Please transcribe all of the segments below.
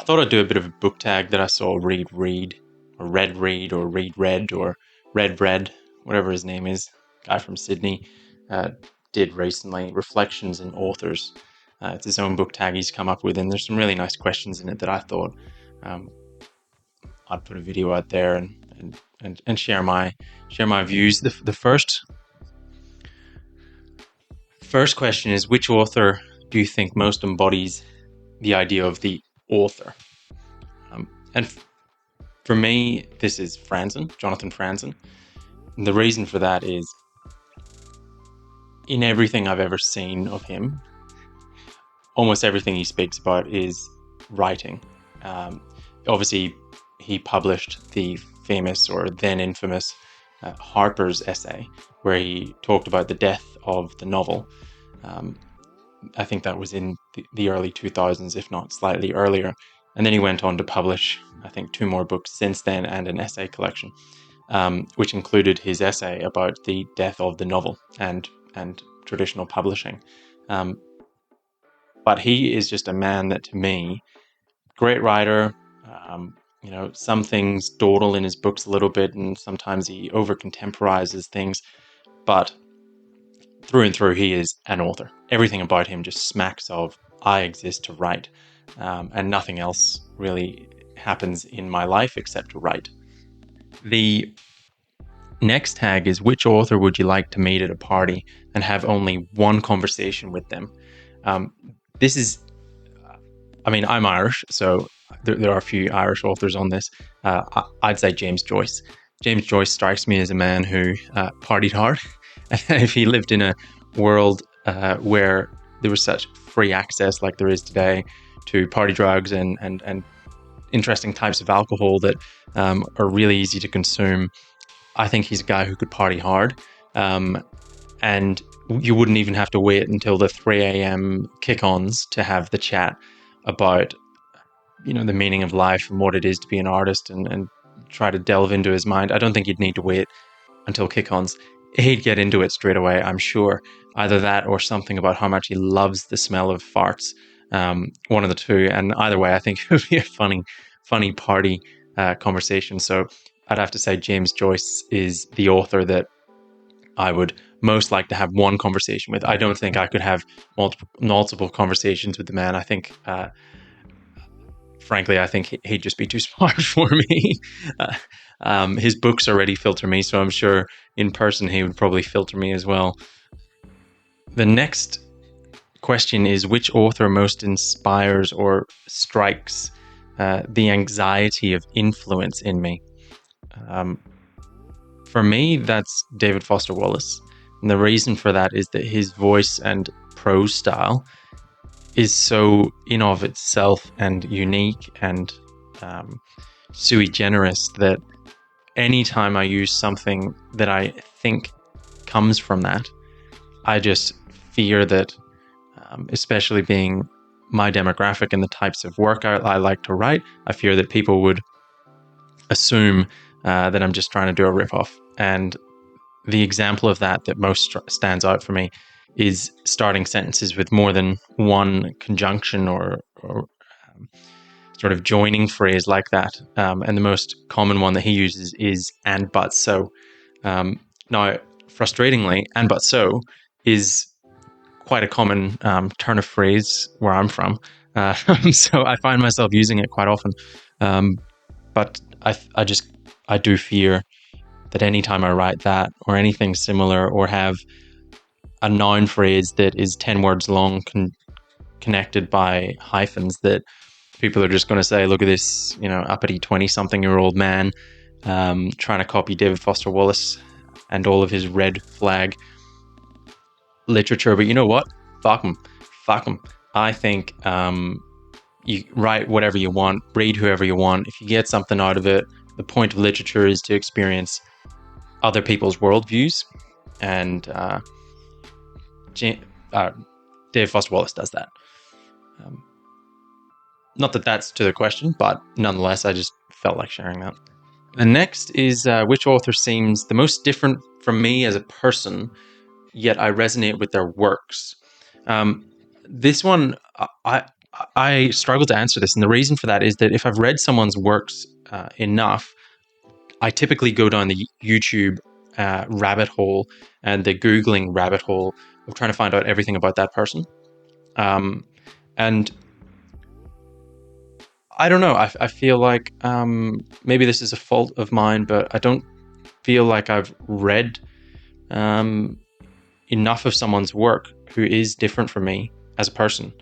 I thought I'd do a bit of a book tag that I saw Read, or Read, or Red, whatever his name is, guy from Sydney, did recently, Reflections in Authors. It's his own book tag he's come up with, and there's some really nice questions in it that I thought um, I'd put a video out there and share my views. The first question is, which author do you think most embodies the idea of the author? And for me, this is Jonathan Franzen. And the reason for that is, in everything I've ever seen of him, almost everything he speaks about is writing. Obviously, he published the famous, or then infamous, Harper's essay, where he talked about the death of the novel. I think that was in the early 2000s, if not slightly earlier. And then he went on to publish, I think, 2 more books since then, and an essay collection, which included his essay about the death of the novel and traditional publishing. But he is just a man that, to me, great writer. Some things dawdle in his books a little bit, and sometimes he over contemporizes things, but through and through, he is an author. Everything about him just smacks of, I exist to write, and nothing else really happens in my life except to write. The next tag is, which author would you like to meet at a party and have only one conversation with them? This is, I'm Irish, so there are a few Irish authors on this. I'd say James Joyce. James Joyce strikes me as a man who partied hard. If he lived in a world where there was such free access like there is today to party drugs and interesting types of alcohol that are really easy to consume, I think he's a guy who could party hard. And you wouldn't even have to wait until the 3 a.m. kick-ons to have the chat about, the meaning of life and what it is to be an artist, and try to delve into his mind. I don't think you'd need to wait until kick-ons. He'd get into it straight away, I'm sure. Either that or something about how much he loves the smell of farts. One of the two. And either way, I think it would be a funny party conversation. So I'd have to say James Joyce is the author that I would most like to have one conversation with. I don't think I could have multiple conversations with the man. I think, frankly, he'd just be too smart for me. His books already filter me, so I'm sure in person he would probably filter me as well. The next question is, which author most inspires or strikes the anxiety of influence in me? For me, that's David Foster Wallace. And the reason for that is that his voice and prose style is so in of itself and unique and sui generis that anytime I use something that I think comes from that, I just fear that, especially being my demographic and the types of work I like to write, I fear that people would assume that I'm just trying to do a ripoff. And the example of that most stands out for me is starting sentences with more than one conjunction or sort of joining phrase like that. And the most common one that he uses is "and but so." Now, frustratingly, "and but so" is quite a common turn of phrase where I'm from. So I find myself using it quite often. But I do fear that anytime I write that or anything similar, or have a noun phrase that is 10 words long connected by hyphens, that people are just going to say, look at this, uppity 20-something-year-old man trying to copy David Foster Wallace and all of his red flag literature. But you know what? Fuck him. I think you write whatever you want, read whoever you want. If you get something out of it, the point of literature is to experience other people's worldviews, and David Foster Wallace does that. Not that that's to the question, but nonetheless, I just felt like sharing that. The next is, which author seems the most different from me as a person, yet I resonate with their works? This one, I struggle to answer this, and the reason for that is that if I've read someone's works enough, I typically go down the YouTube rabbit hole and the Googling rabbit hole of trying to find out everything about that person. Um, and I don't know. I feel like maybe this is a fault of mine, but I don't feel like I've read um, enough of someone's work who is different from me as a person.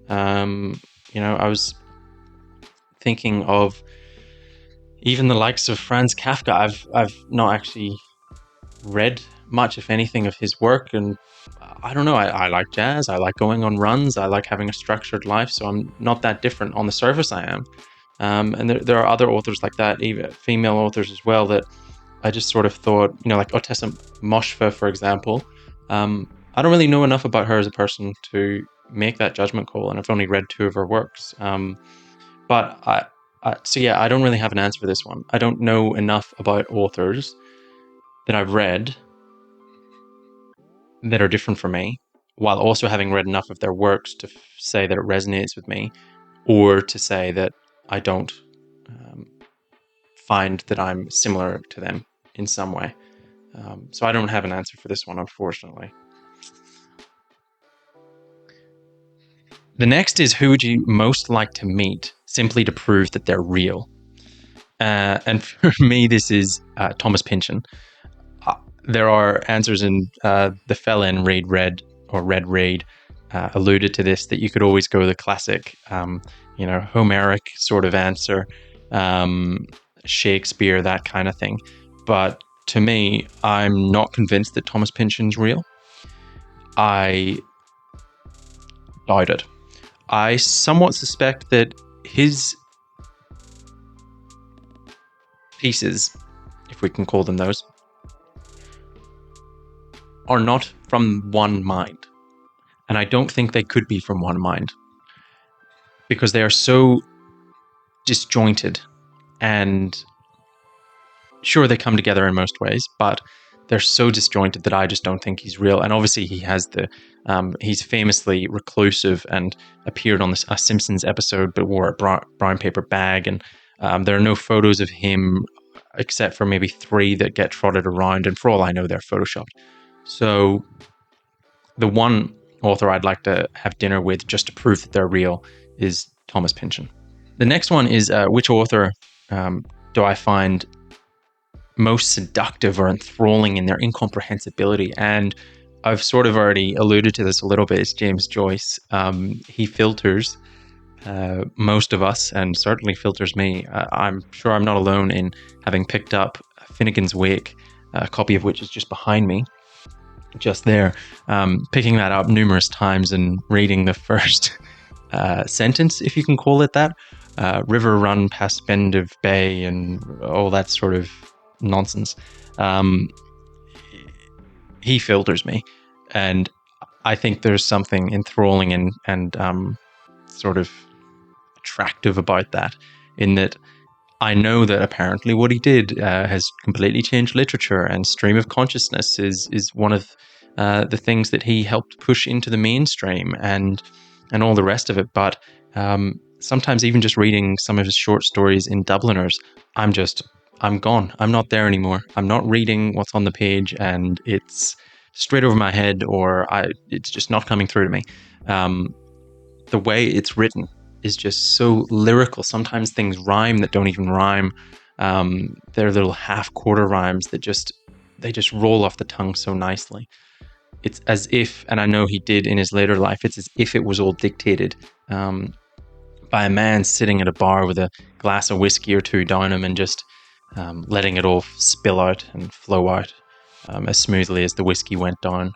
I was thinking of even the likes of Franz Kafka. I've not actually read much, if anything, of his work, and I don't know. I like jazz. I like going on runs. I like having a structured life. So I'm not that different on the surface. I am, and there are other authors like that, even female authors as well, that I just sort of thought, like Otessa Moshfa, for example. I don't really know enough about her as a person to make that judgment call, and I've only read two of her works. But so yeah, I don't really have an answer for this one. I don't know enough about authors that I've read that are different from me, while also having read enough of their works to say that it resonates with me, or to say that I don't um, find that I'm similar to them in some way. So I don't have an answer for this one, unfortunately. The next is, who would you most like to meet simply to prove that they're real? And for me, this is Thomas Pynchon. There are answers in the fella in Read Red or Red Read alluded to this, that you could always go the classic, Homeric sort of answer, Shakespeare, that kind of thing. But to me, I'm not convinced that Thomas Pynchon's real. I doubt it. I somewhat suspect that his pieces, if we can call them those, are not from one mind. And I don't think they could be from one mind, because they are so disjointed, and sure, they come together in most ways, but they're so disjointed that I just don't think he's real. And obviously he has he's famously reclusive and appeared on a Simpsons episode but wore a brown paper bag, and there are no photos of him except for maybe 3 that get trotted around, and for all I know, they're photoshopped. So the one author I'd like to have dinner with just to prove that they're real is Thomas Pynchon. The next one is, which author do I find most seductive or enthralling in their incomprehensibility? And I've sort of already alluded to this a little bit. It's James Joyce. He filters most of us, and certainly filters me. I'm sure I'm not alone in having picked up Finnegan's Wake, a copy of which is just behind me, just there, picking that up numerous times and reading the first sentence, if you can call it that. River run past bend of bay and all that sort of nonsense. He filters me, and I think there's something enthralling and sort of attractive about that, in that I know that apparently what he did has completely changed literature, and stream of consciousness is one of the things that he helped push into the mainstream, and all the rest of it. But sometimes even just reading some of his short stories in Dubliners, I'm gone. I'm not there anymore. I'm not reading what's on the page, and it's straight over my head, or it's just not coming through to me. The way it's written is just so lyrical. Sometimes things rhyme that don't even rhyme. They're little half-quarter rhymes that just roll off the tongue so nicely. It's as if, and I know he did in his later life, it's as if it was all dictated by a man sitting at a bar with a glass of whiskey or two down him, and just letting it all spill out and flow out as smoothly as the whiskey went down.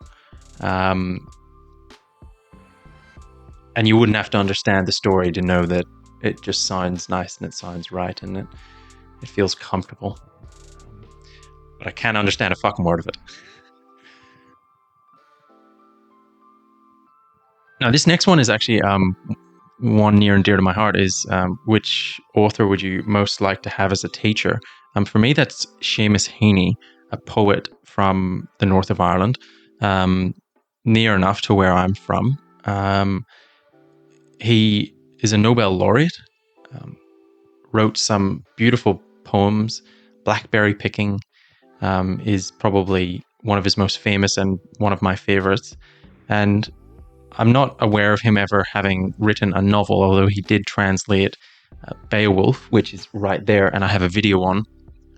And you wouldn't have to understand the story to know that it just sounds nice and it sounds right, and it feels comfortable. But I can't understand a fucking word of it. Now, this next one is actually one near and dear to my heart. Is which author would you most like to have as a teacher? For me, that's Seamus Heaney, a poet from the north of Ireland, near enough to where I'm from. He is a Nobel laureate, um, wrote some beautiful poems. Blackberry picking is probably one of his most famous and one of my favorites. And I'm not aware of him ever having written a novel, although he did translate Beowulf, which is right there, and I have a video on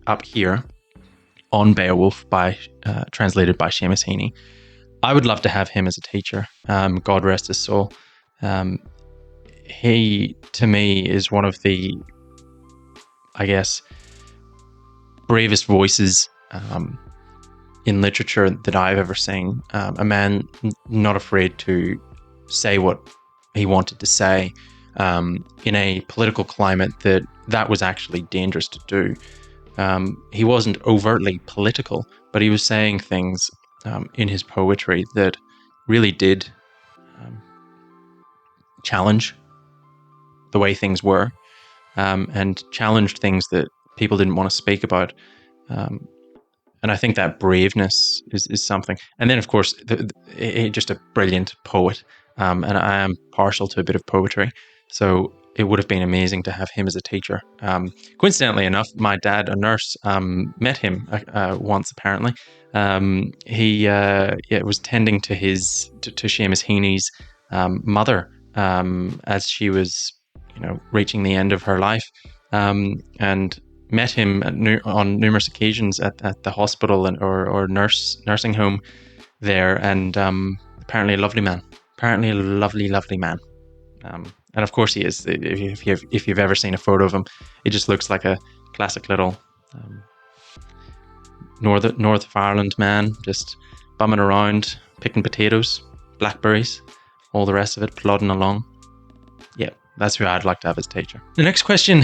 up here on Beowulf by translated by Seamus Heaney. I would love to have him as a teacher. God rest his soul. He, to me, is one of the, I guess, bravest voices in literature that I've ever seen. A man not afraid to say what he wanted to say in a political climate that was actually dangerous to do. He wasn't overtly political, but he was saying things in his poetry that really did challenge the way things were, and challenged things that people didn't want to speak about. And I think that braveness is something. And then, of course, just a brilliant poet. And I am partial to a bit of poetry. So it would have been amazing to have him as a teacher. Coincidentally enough, my dad, a nurse, met him once, apparently. He was tending to to Seamus Heaney's mother as she was, reaching the end of her life. And met him on numerous occasions at the hospital or nursing home there, and apparently a lovely man. Apparently a lovely man. And of course he is. If you've ever seen a photo of him, it just looks like a classic little north of Ireland man, just bumming around, picking potatoes, blackberries, all the rest of it, plodding along. Yeah, that's who I'd like to have as teacher. The next question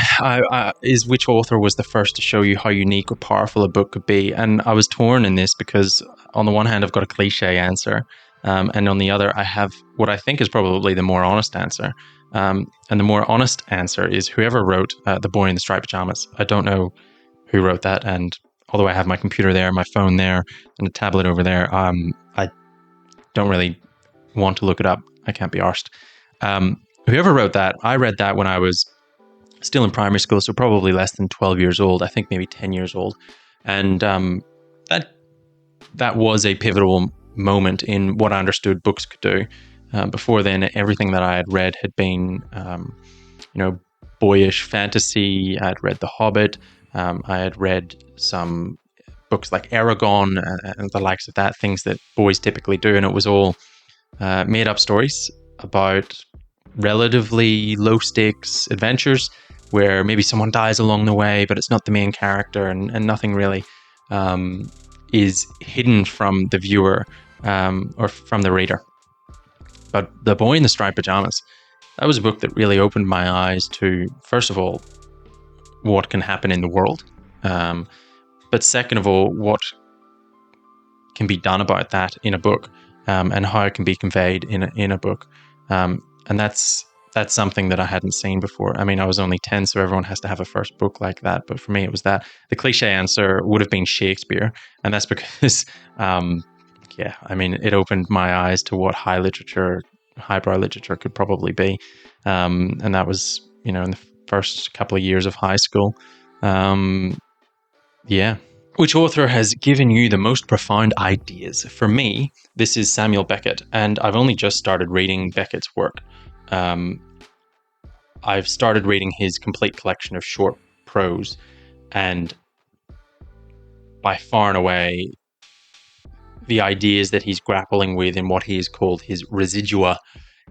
is, which author was the first to show you how unique or powerful a book could be? And I was torn in this because on the one hand, I've got a cliche answer. And on the other, I have what I think is probably the more honest answer. And the more honest answer is whoever wrote The Boy in the Striped Pajamas. I don't know who wrote that. And although I have my computer there, my phone there, and a tablet over there, I don't really want to look it up. I can't be arsed. Whoever wrote that, I read that when I was still in primary school, so probably less than 12 years old. I think maybe 10 years old. And that was a pivotal moment in what I understood books could do. Before then, everything that I had read had been, boyish fantasy. I had read The Hobbit. I had read some books like Aragon and the likes of that, things that boys typically do. And it was all made up stories about relatively low stakes adventures where maybe someone dies along the way, but it's not the main character, and nothing really is hidden from the viewer or from the reader. But The Boy in the Striped Pajamas, that was a book that really opened my eyes to, first of all, what can happen in the world. But second of all, what can be done about that in a book, and how it can be conveyed in a book. And that's something that I hadn't seen before. I mean, I was only 10, so everyone has to have a first book like that. But for me, it was that. The cliche answer would have been Shakespeare. And that's because, it opened my eyes to what highbrow literature could probably be. And that was, in the first couple of years of high school. Which author has given you the most profound ideas? For me, this is Samuel Beckett, and I've only just started reading Beckett's work. I've started reading his complete collection of short prose, and by far and away, the ideas that he's grappling with in what he has called his residua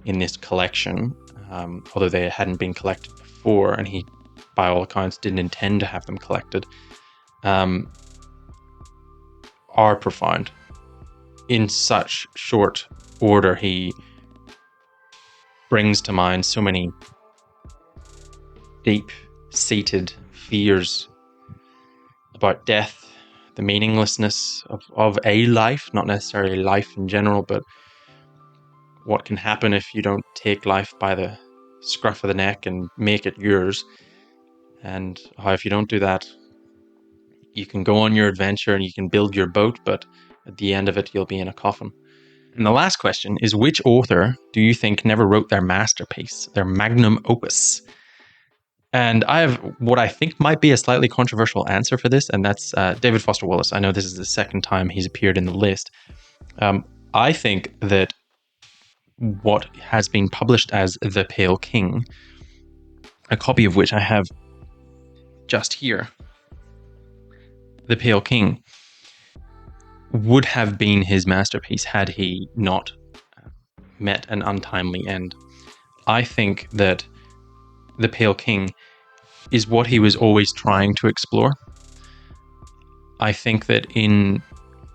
in this collection, although they hadn't been collected before, and he, by all accounts, didn't intend to have them collected, are profound. In such short order, he brings to mind so many deep-seated fears about death, the meaninglessness of a life, not necessarily life in general, but what can happen if you don't take life by the scruff of the neck and make it yours, and how if you don't do that, you can go on your adventure and you can build your boat, but at the end of it, you'll be in a coffin. And the last question is, which author do you think never wrote their masterpiece, their magnum opus? And I have what I think might be a slightly controversial answer for this, and that's David Foster Wallace. I know this is the second time he's appeared in the list. I think that what has been published as The Pale King, a copy of which I have just here, The Pale King, would have been his masterpiece had he not met an untimely end. I think that The Pale King is what he was always trying to explore. I think that in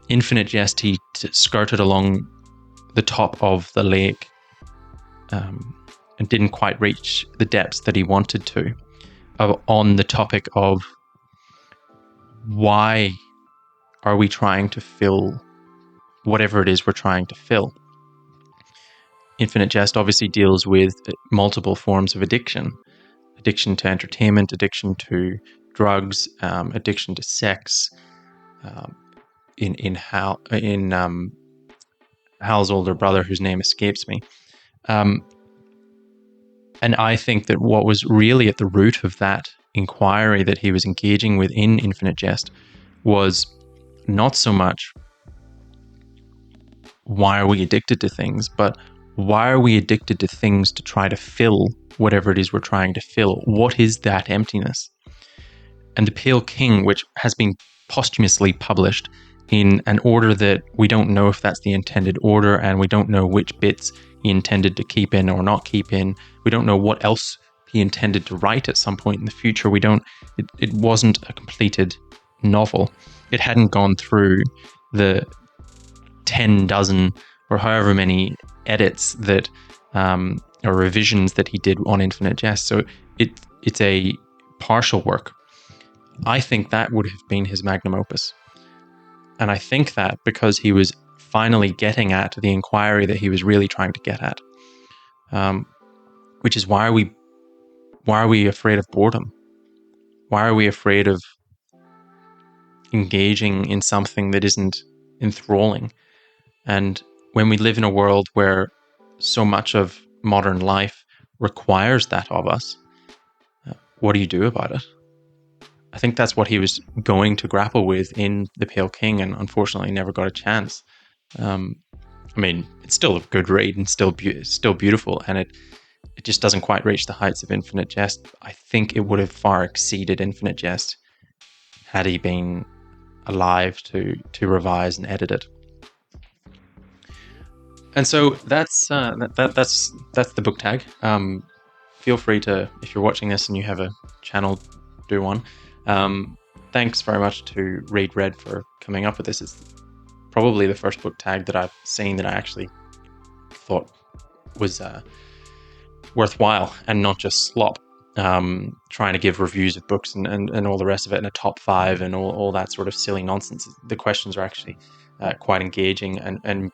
Infinite Jest, he skirted along the top of the lake and didn't quite reach the depths that he wanted to on the topic of why are we trying to fill whatever it is we're trying to fill. Infinite Jest obviously deals with multiple forms of addiction to entertainment, addiction to drugs, addiction to sex. In Hal's older brother, whose name escapes me. And I think that what was really at the root of that inquiry that he was engaging with in Infinite Jest was not so much why are we addicted to things, but why are we addicted to things to try to fill whatever it is we're trying to fill? What is that emptiness? And The Pale King, which has been posthumously published in an order that we don't know if that's the intended order, and we don't know which bits he intended to keep in or not keep in. We don't know what else he intended to write at some point in the future. It wasn't a completed novel. It hadn't gone through the 10 dozen or however many edits that or revisions that he did on Infinite Jest. So it's a partial work. I think that would have been his magnum opus. And I think that because he was finally getting at the inquiry that he was really trying to get at, which is why are we afraid of boredom? Why are we afraid of engaging in something that isn't enthralling? And when we live in a world where so much of modern life requires that of us, what do you do about it? I think that's what he was going to grapple with in The Pale King, and unfortunately never got a chance. I mean, it's still a good read and still beautiful, and it just doesn't quite reach the heights of Infinite Jest. I think it would have far exceeded Infinite Jest had he been alive to revise and edit it. And so that's the book tag. Feel free to, if you're watching this and you have a channel, do one. Thanks very much to Read Red for coming up with this. It's probably the first book tag that I've seen that I actually thought was worthwhile and not just slop. Trying to give reviews of books and all the rest of it in a top 5 and all that sort of silly nonsense. The questions are actually quite engaging and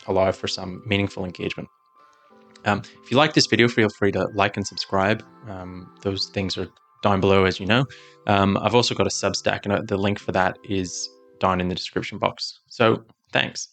allow for some meaningful engagement. If you like this video, feel free to like and subscribe. Those things are down below, as you know. I've also got a Substack, and the link for that is down in the description box. So thanks.